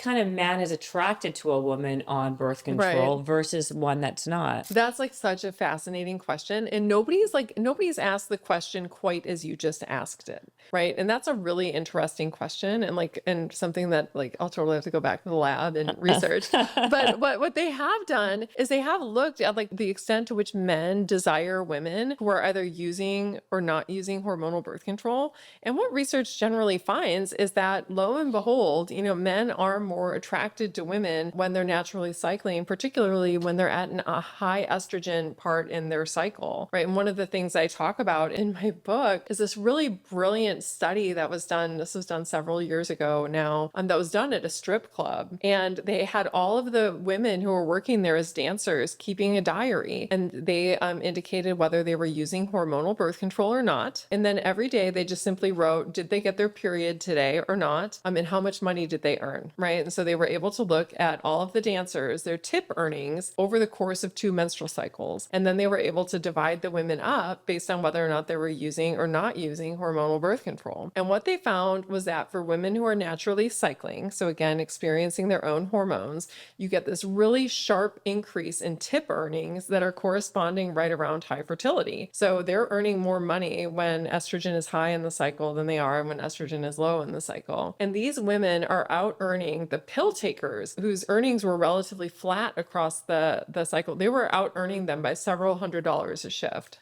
kind of man is attracted to a woman on birth Right. control versus one that's not? That's like such a fascinating question. And nobody's asked the question quite as you just asked it. Right. And that's a really interesting question and and something that I'll totally have to go back to the lab and research. But what they have done is they have looked at like the extent to which men desire women who are either using or not using hormonal birth control. And what research generally finds is that lo and behold, men are more attracted to women when they're naturally cycling, particularly when they're at a high estrogen part in their cycle, right? And one of the things I talk about in my book is this really brilliant study that was done. This was done several years ago now, that was done at a strip club. And they had all of the women who were working there as dancers keeping a diary. And they indicated whether they were using hormonal birth control or not. And then every day they just simply wrote, did they get their period today or not? And how much money did they earn, right? And so they were able to look at all of the dancers, their tip earnings over the course of 2 menstrual cycles. And then they were able to divide the women up based on whether or not they were using or not using hormonal birth control. And what they found was that for women who are naturally cycling, so again, experiencing their own hormones, you get this really sharp increase in tip earnings that are corresponding right around high fertility. So they're earning more money when estrogen is high in the cycle than they are when estrogen is low in the cycle. And these women are out earning the pill takers whose earnings were relatively flat across the cycle. They were out earning them by several $100s a shift.